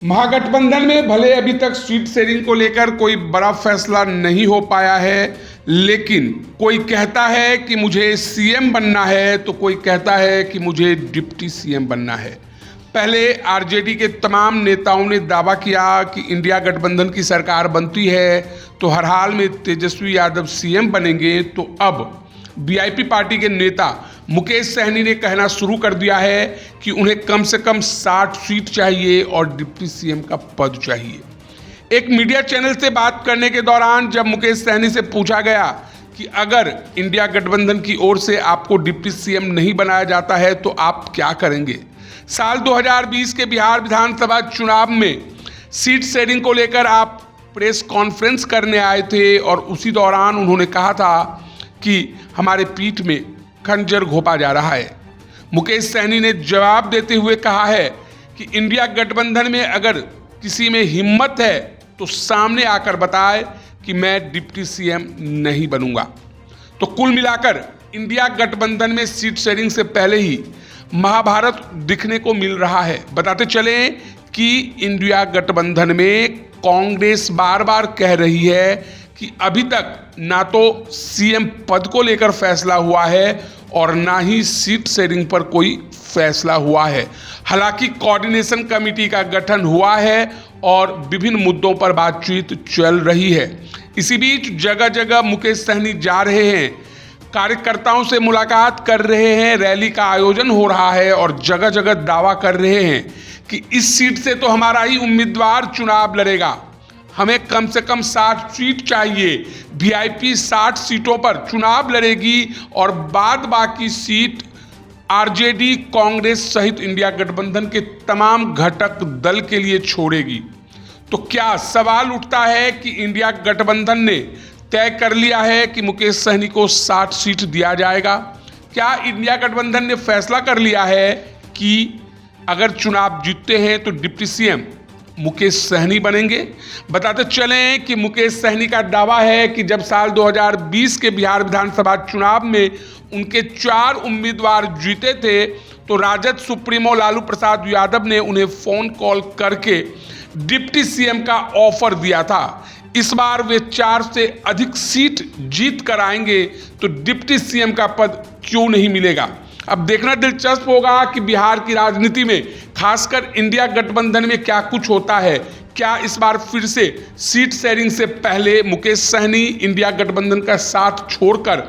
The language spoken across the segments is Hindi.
महागठबंधन में भले अभी तक सीट शेयरिंग को लेकर कोई बड़ा फैसला नहीं हो पाया है, लेकिन कोई कहता है कि मुझे सीएम बनना है तो कोई कहता है कि मुझे डिप्टी सीएम बनना है। पहले आरजेडी के तमाम नेताओं ने दावा किया कि इंडिया गठबंधन की सरकार बनती है तो हर हाल में तेजस्वी यादव सीएम बनेंगे। तो अब वीआईपी पार्टी के नेता मुकेश सहनी ने कहना शुरू कर दिया है कि उन्हें कम से कम 60 सीट चाहिए और डिप्टी सीएम का पद चाहिए। एक मीडिया चैनल से बात करने के दौरान जब मुकेश सहनी से पूछा गया कि अगर इंडिया गठबंधन की ओर से आपको डिप्टी सीएम नहीं बनाया जाता है तो आप क्या करेंगे। साल 2020 के बिहार विधानसभा चुनाव में सीट शेयरिंग को लेकर आप प्रेस कॉन्फ्रेंस करने आए थे और उसी दौरान उन्होंने कहा था कि हमारे पीठ में खंजर घोंपा जा रहा है। मुकेश सहनी ने जवाब देते हुए कहा है कि इंडिया गठबंधन में अगर किसी में हिम्मत है तो सामने आकर बताए कि मैं डिप्टी सीएम नहीं बनूंगा। तो कुल मिलाकर इंडिया गठबंधन में सीट शेयरिंग से पहले ही महाभारत दिखने को मिल रहा है। बताते चलें कि इंडिया गठबंधन में कांग्रेस बार बार कह रही है कि अभी तक ना तो सीएम पद को लेकर फैसला हुआ है और ना ही सीट शेयरिंग पर कोई फैसला हुआ है। हालांकि कोऑर्डिनेशन कमेटी का गठन हुआ है और विभिन्न मुद्दों पर बातचीत चल रही है। इसी बीच जगह जगह मुकेश सहनी जा रहे हैं, कार्यकर्ताओं से मुलाकात कर रहे हैं, रैली का आयोजन हो रहा है और जगह जगह दावा कर रहे हैं कि इस सीट से तो हमारा ही उम्मीदवार चुनाव लड़ेगा, हमें कम से कम 60 सीट चाहिए। वीआईपी 60 सीटों पर चुनाव लड़ेगी और बाद बाकी सीट आरजेडी, कांग्रेस सहित इंडिया गठबंधन के तमाम घटक दल के लिए छोड़ेगी। तो क्या सवाल उठता है कि इंडिया गठबंधन ने तय कर लिया है कि मुकेश सहनी को 60 सीट दिया जाएगा? क्या इंडिया गठबंधन ने फैसला कर लिया है कि अगर चुनाव जीतते हैं तो डिप्टी सीएम मुकेश सहनी बनेंगे? बताते चलें कि मुकेश सहनी का दावा है कि जब साल 2020 के बिहार विधानसभा चुनाव में उनके 4 उम्मीदवार जीते थे तो राजद सुप्रीमो लालू प्रसाद यादव ने उन्हें फोन कॉल करके डिप्टी सीएम का ऑफर दिया था। इस बार वे 4 से अधिक सीट जीत कर आएंगे तो डिप्टी सीएम का पद क्यों नहीं मिलेगा। अब देखना दिलचस्प होगा कि बिहार की राजनीति में खासकर इंडिया गठबंधन में क्या कुछ होता है। क्या इस बार फिर से सीट शेयरिंग से पहले मुकेश सहनी इंडिया गठबंधन का साथ छोड़कर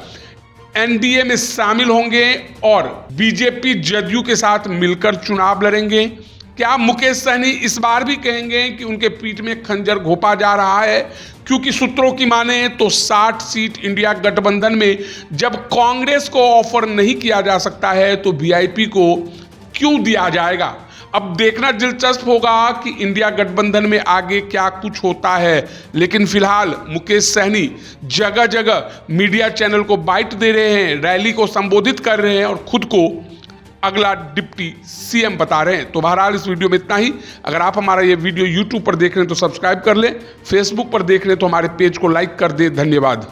एनडीए में शामिल होंगे और बीजेपी जदयू के साथ मिलकर चुनाव लड़ेंगे? क्या मुकेश सहनी इस बार भी कहेंगे कि उनके पीठ में खंजर घोंपा जा रहा है? क्योंकि सूत्रों की माने तो 60 सीट इंडिया गठबंधन में जब कांग्रेस को ऑफर नहीं किया जा सकता है तो वीआईपी को क्यों दिया जाएगा। अब देखना दिलचस्प होगा कि इंडिया गठबंधन में आगे क्या कुछ होता है। लेकिन फिलहाल मुकेश सहनी जगह जगह मीडिया चैनल को बाइट दे रहे हैं, रैली को संबोधित कर रहे हैं और खुद को अगला डिप्टी सीएम बता रहे हैं। तो बहरहाल इस वीडियो में इतना ही। अगर आप हमारा ये वीडियो यूट्यूब पर देख रहे हैं तो सब्सक्राइब कर लें, फेसबुक पर देख रहे हैं तो हमारे पेज को लाइक कर दें। धन्यवाद।